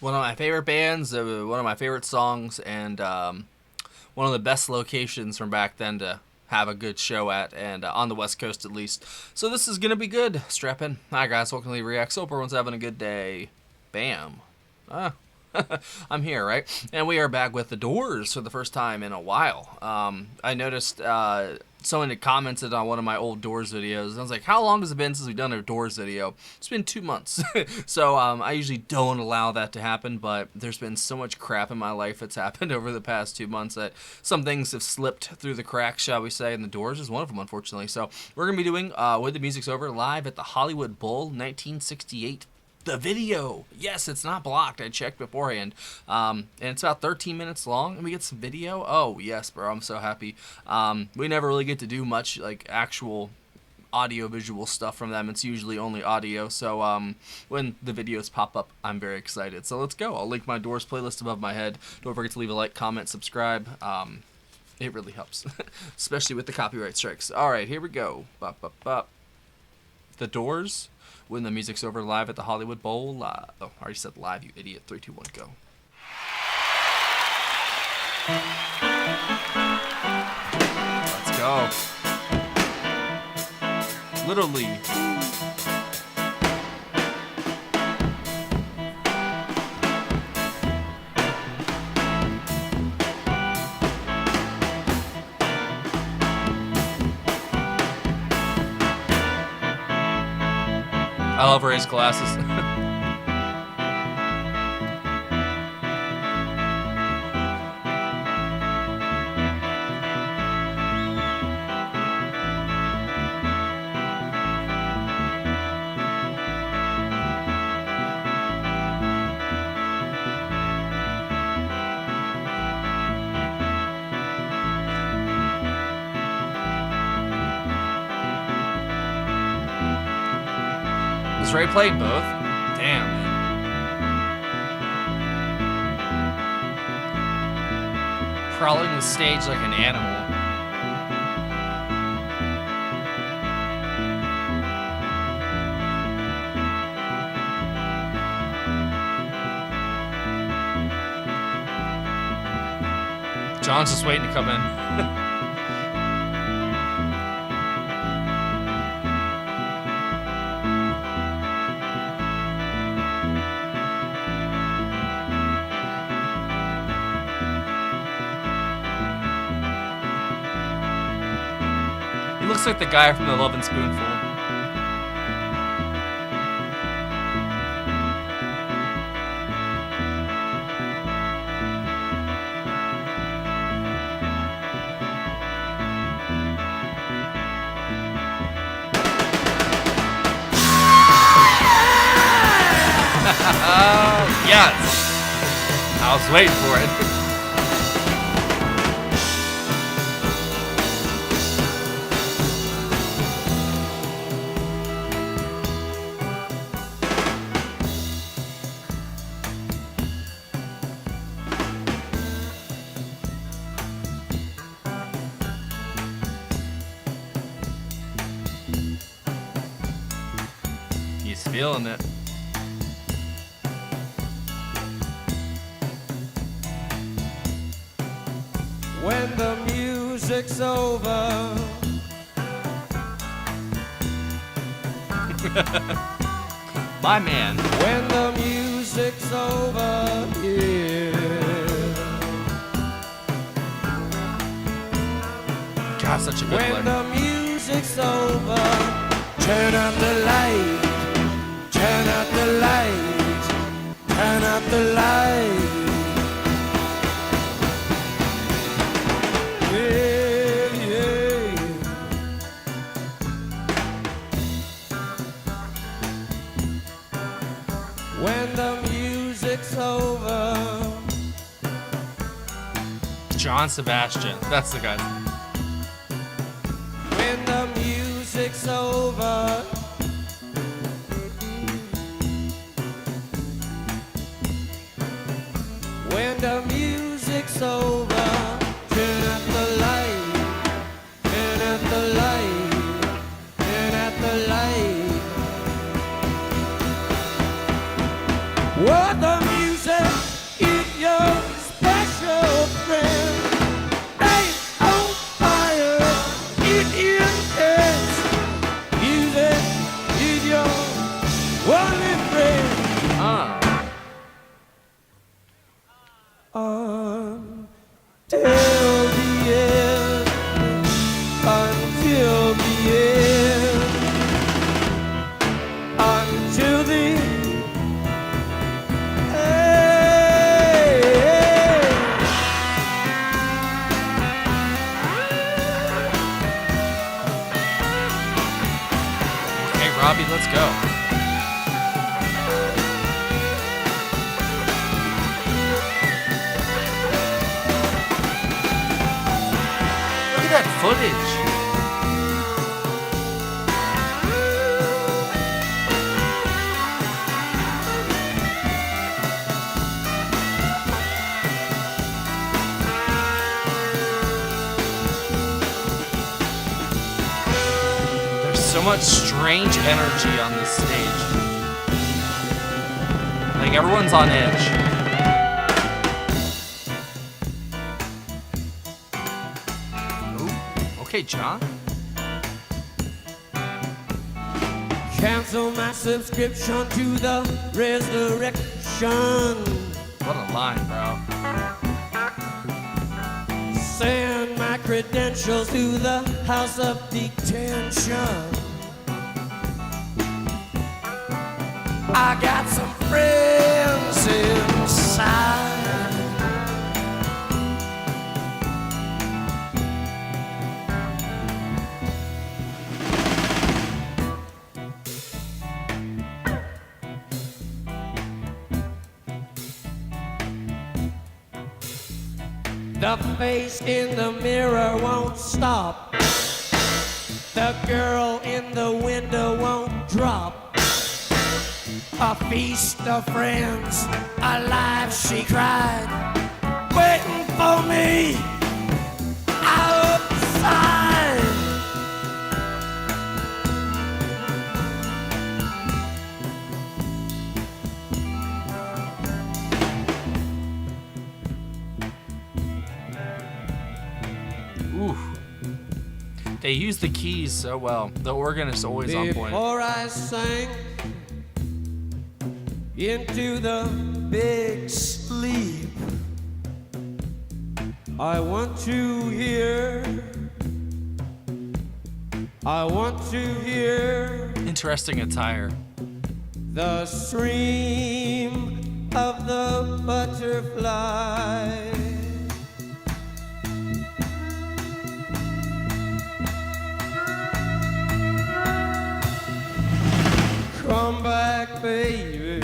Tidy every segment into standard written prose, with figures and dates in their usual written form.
One of my favorite bands, one of my favorite songs, and one of the best locations from back then to have a good show at, and on the West Coast at least. So this is gonna be good. Strap in. Hi guys, welcome to the Reacts. Hope everyone's having a good day. Bam. Ah. I'm here, right? And we are back with The Doors for the first time in a while. I noticed someone had commented on one of my old Doors videos. I was like, how long has it been since we've done a Doors video? It's been 2 months. So I usually don't allow that to happen, but there's been so much crap in my life that's happened over the past 2 months that some things have slipped through the cracks, shall we say, and The Doors is one of them, unfortunately. So we're going to be doing When the Music's Over live at the Hollywood Bowl 1968. The video, yes, it's not blocked. I checked beforehand, and it's about 13 minutes long, and we get some video. Oh yes, bro, I'm so happy. We never really get to do much like actual audio visual stuff from them. It's usually only audio, so when the videos pop up, I'm very excited. So let's go. I'll link my Doors playlist above my head. Don't forget to leave a like, comment, subscribe. It really helps, especially with the copyright strikes. All right, here we go. Bop, bop, bop. The Doors, When the Music's Over, live at the Hollywood Bowl. Oh, I already said live, you idiot. 3, 2, 1, go. Let's go. Literally. I love raised glasses. Has Ray played both? Damn, man. Prowling the stage like an animal. John's just waiting to come in. He looks like the guy from The Lovin' Spoonful. Oh, yes! I was waiting for it. He's feeling it. When the music's over, My man. when the music's over, yeah. God, such a good When player. the music's over, turn out the light, turn out the light, turn out the light. Yeah, yeah. When the music's over, John Sebastian. That's the guy. when the music's over, when the music's over, turn out the light, turn out the light, turn out the light. What the music footage. There's so much strange energy on this stage. Like everyone's on edge. Okay, John. Cancel my subscription to the resurrection. What a line, bro. Send my credentials to the house of detention. I got some friends inside. The face in the mirror won't stop. The girl in the window won't drop. A feast of friends, alive she cried, waiting for me outside. Ooh. They use the keys so well. The organ is always on point. Before I sank into the big sleep, I want to hear Interesting attire. the stream of the butterfly. Come back, baby,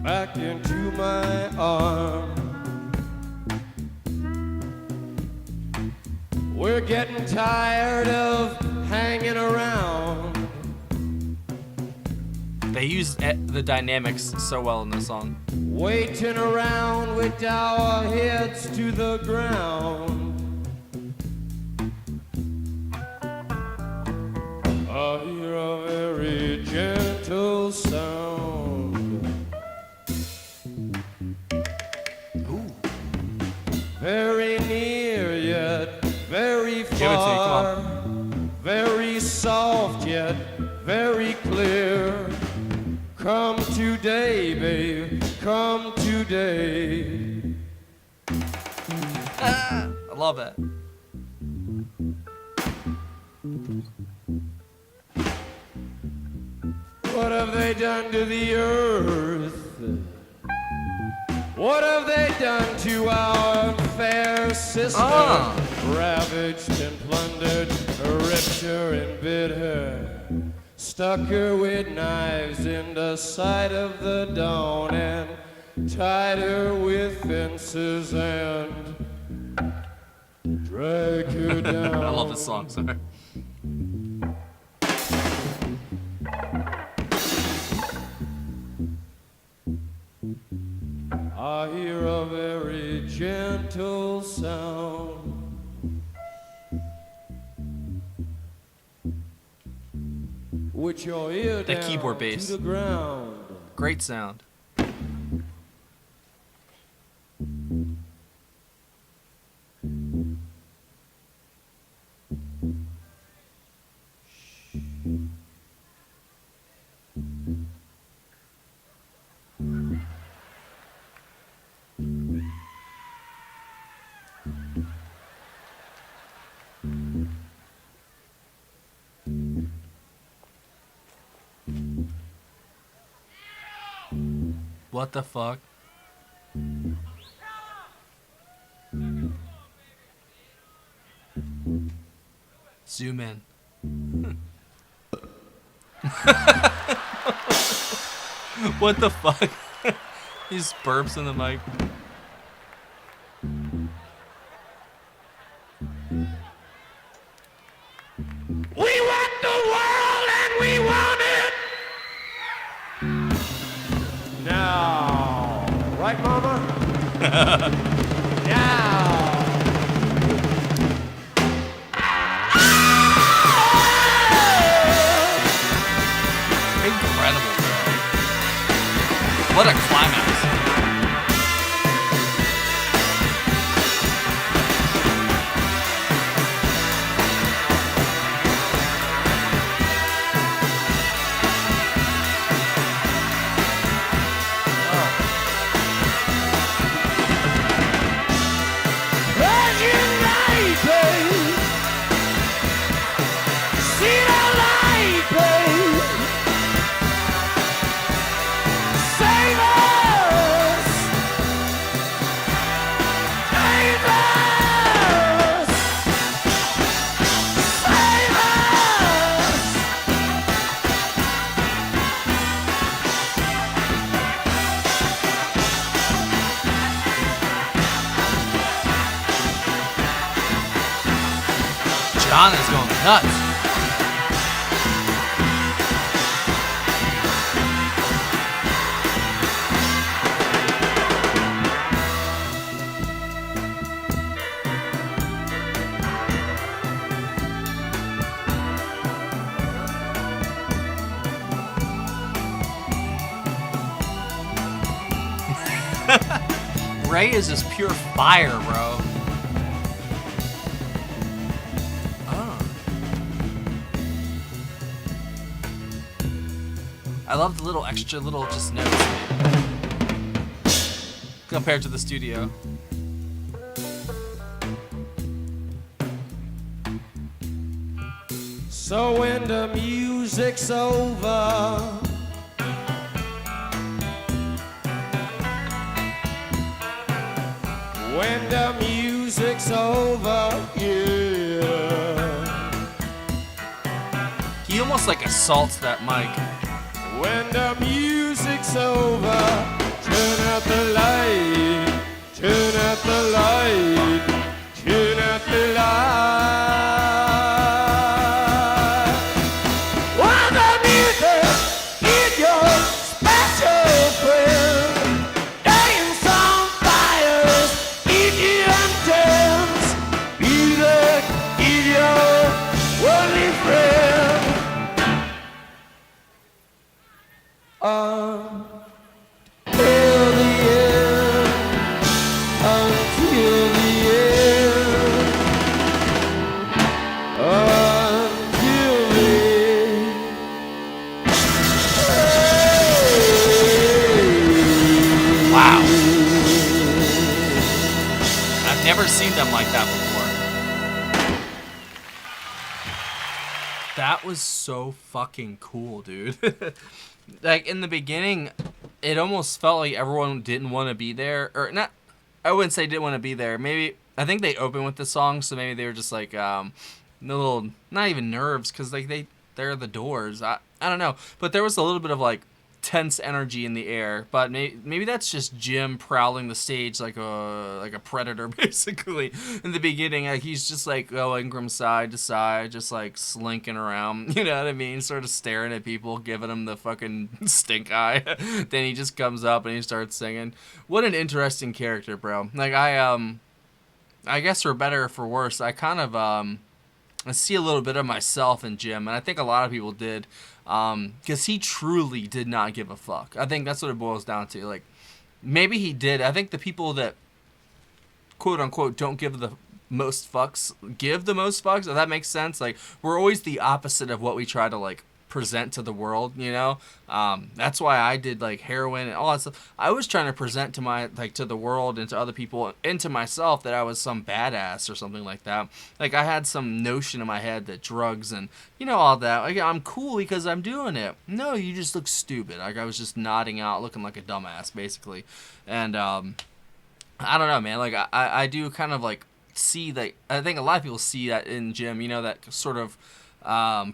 back into my arms. We're getting tired of hanging around. They use the dynamics so well in this song. Waiting around with our heads to the ground. I hear a very gentle sound. Ooh. Very near yet very Give it to me, come far. on. Very soft yet very clear. Come today, babe, come today. I love it. What have they done to the earth? What have they done to our fair sister? Ravaged and plundered, ripped her and bit her, stuck her with knives in the side of the dawn, and tied her with fences and dragged her down. I love this song, sorry. I hear a very gentle sound. With your ear That down keyboard bass. to the ground. Great sound. What the fuck? Zoom in. What the fuck? He just burps in the mic. Right, Mama? Yeah. Incredible, bro. What a climax. John is going nuts. Ray is just pure fire, bro. I love the little extra little just notes compared to the studio. So when the music's over, when the music's over, yeah. He almost like assaults that mic. When the music's over, turn out the light, turn out the light, turn out the light. While the music is your special friend, dance on fires, eat you and dance. Music is your only friend. Until the end, until the end, until the end. Wow. I've never seen them like that before. That was so fucking cool, dude. Like, in the beginning, it almost felt like everyone didn't want to be there. Or, not, I wouldn't say didn't want to be there. Maybe, I think they opened with the song, so maybe they were just like, little, not even nerves, because, like, they're the Doors. I don't know. But there was a little bit of, like, tense energy in the air. But maybe that's just Jim prowling the stage like a predator, basically. In the beginning, like, he's just, like, going from side to side, just, like, slinking around. You know what I mean? Sort of staring at people, giving them the fucking stink eye. Then he just comes up and he starts singing. What an interesting character, bro. Like, I guess for better or for worse, I kind of, I see a little bit of myself in Jim, and I think a lot of people did. Because he truly did not give a fuck. I think that's what it boils down to. Like, maybe he did. I think the people that, quote unquote, don't give the most fucks, give the most fucks, if that makes sense. Like, we're always the opposite of what we try to, like, present to the world, you know? That's why I did, like, heroin and all that stuff. I was trying to present to to the world and to other people and to myself that I was some badass or something like that. Like, I had some notion in my head that drugs and, you know, all that, like, I'm cool because I'm doing it. No, you just look stupid. Like, I was just nodding out, looking like a dumbass, basically. And, I don't know, man. Like, I do kind of, like, see that. I think a lot of people see that in Jim, you know, that sort of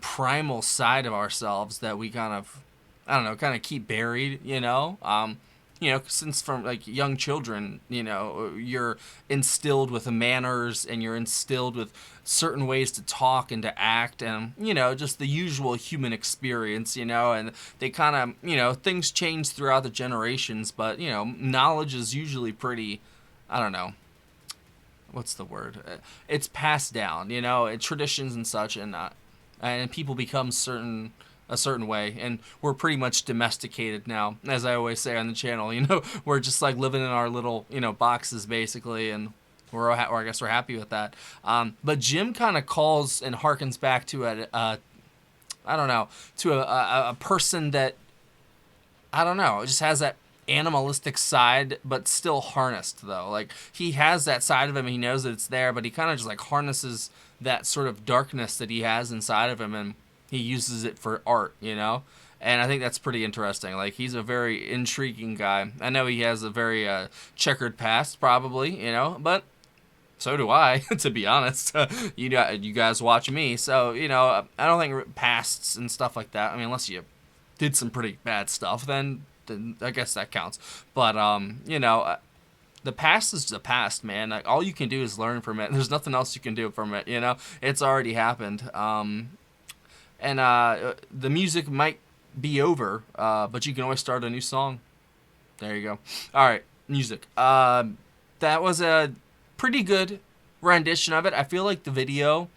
primal side of ourselves that we kind of, I don't know, kind of keep buried, you know? you know, since from like young children, you know, you're instilled with manners and you're instilled with certain ways to talk and to act and, you know, just the usual human experience, you know, and they kind of, you know, things change throughout the generations, but, you know, knowledge is usually pretty, I don't know, what's the word? It's passed down, you know, traditions and such, and people become a certain way, and we're pretty much domesticated now, as I always say on the channel. You know, we're just like living in our little, you know, boxes basically, and or I guess we're happy with that. But Jim kind of calls and harkens back to I don't know, to a person that, I don't know, just has that animalistic side, but still harnessed though. Like he has that side of him, he knows that it's there, but he kind of just like harnesses that sort of darkness that he has inside of him, and he uses it for art, you know. And I think that's pretty interesting. Like he's a very intriguing guy. I know he has a very checkered past, probably, you know, but so do I, to be honest. You guys watch me, so you know I don't think pasts and stuff like that. I mean, unless you did some pretty bad stuff, then I guess that counts. But you know, the past is the past, man. Like all you can do is learn from it. There's nothing else you can do from it. You know, it's already happened. And the music might be over, but you can always start a new song. There you go. All right, music. That was a pretty good rendition of it. I feel like the video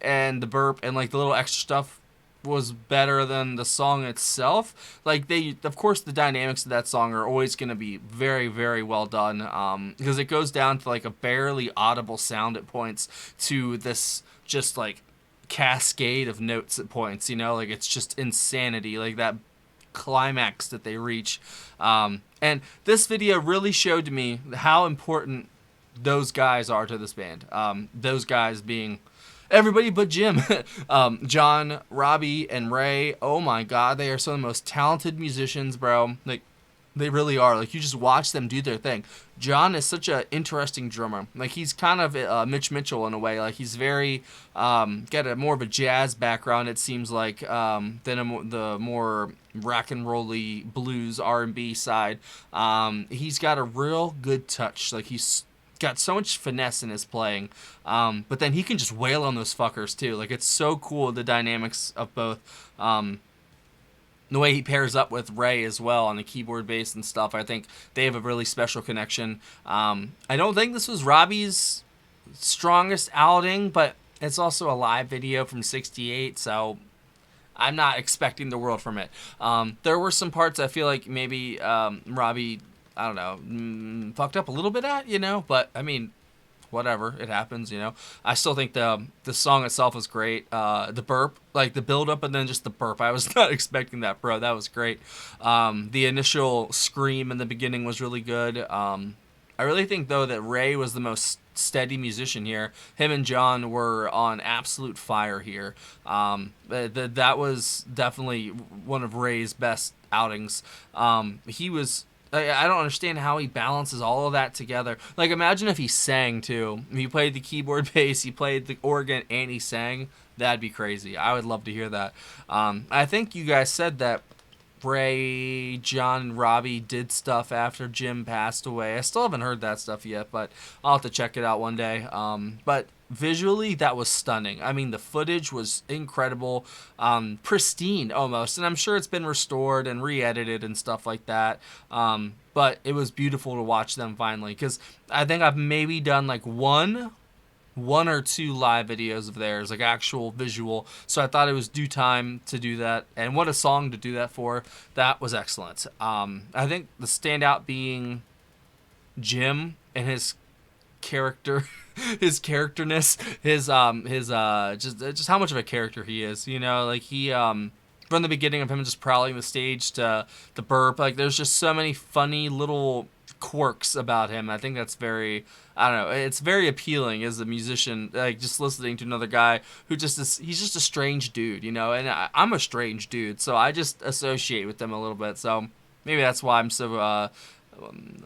and the burp and like the little extra stuff was better than the song itself. Like of course the dynamics of that song are always going to be very, very well done, because it goes down to like a barely audible sound at points to this just like cascade of notes at points, you know, like it's just insanity, like that climax that they reach. And this video really showed to me how important those guys are to this band. Those guys being everybody but Jim. John, Robbie, and Ray. Oh my God, they are some of the most talented musicians, bro. Like, they really are. Like, you just watch them do their thing. John is such an interesting drummer. Like, he's kind of Mitch Mitchell in a way. Like, he's very, got a more of a jazz background, it seems like, than the more rock and rolly blues R&B side. He's got a real good touch. Like, he's got so much finesse in his playing, but then he can just wail on those fuckers too. Like it's so cool, the dynamics of both, the way he pairs up with Ray as well on the keyboard, bass, and stuff. I think they have a really special connection. I don't think this was Robbie's strongest outing, but it's also a live video from '68, so I'm not expecting the world from it. There were some parts I feel like maybe Robbie, I don't know, fucked up a little bit at, you know, but I mean, whatever, it happens, you know. I still think the song itself was great. The burp, like the build up and then just the burp, I was not expecting that, bro. That was great. The initial scream in the beginning was really good. I really think though that Ray was the most steady musician here. Him and John were on absolute fire here. That was definitely one of Ray's best outings. He was, I don't understand how he balances all of that together. Like, imagine if he sang, too. If he played the keyboard, bass, he played the organ, and he sang. That'd be crazy. I would love to hear that. I think you guys said that Ray, John, and Robbie did stuff after Jim passed away. I still haven't heard that stuff yet, but I'll have to check it out one day. But visually, that was stunning. I mean, the footage was incredible, pristine almost, and I'm sure it's been restored and re-edited and stuff like that. But it was beautiful to watch them finally, because I think I've maybe done like one or two live videos of theirs, like actual visual. So I thought it was due time to do that, and what a song to do that for. That was excellent. I think the standout being Jim and his character, his characterness, his just how much of a character he is, you know, like he from the beginning of him just prowling the stage to the burp, like there's just so many funny little quirks about him. I think that's very, I don't know, it's very appealing as a musician, like just listening to another guy who just is, he's just a strange dude, you know, and I'm a strange dude, so I just associate with them a little bit, so maybe that's why I'm so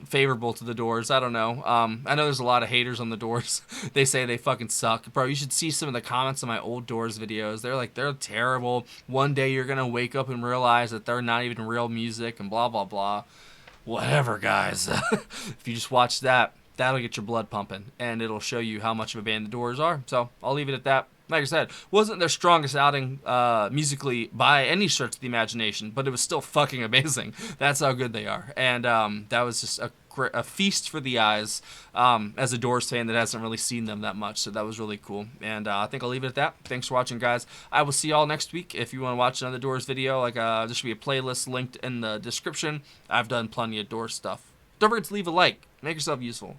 favorable to the Doors. I don't know. I know there's a lot of haters on the Doors. They say they fucking suck. Bro, you should see some of the comments on my old Doors videos. They're like, they're terrible. One day you're gonna wake up and realize that they're not even real music and blah blah blah. whatever, guys. If you just watch that, that'll get your blood pumping, and it'll show you how much of a band the Doors are. So I'll leave it at that. Like I said, wasn't their strongest outing musically by any stretch of the imagination, but it was still fucking amazing. That's how good they are. And that was just a feast for the eyes as a Doors fan that hasn't really seen them that much. So that was really cool. And I think I'll leave it at that. Thanks for watching, guys. I will see y'all next week. If you want to watch another Doors video, like there should be a playlist linked in the description. I've done plenty of Doors stuff. Don't forget to leave a like. Make yourself useful.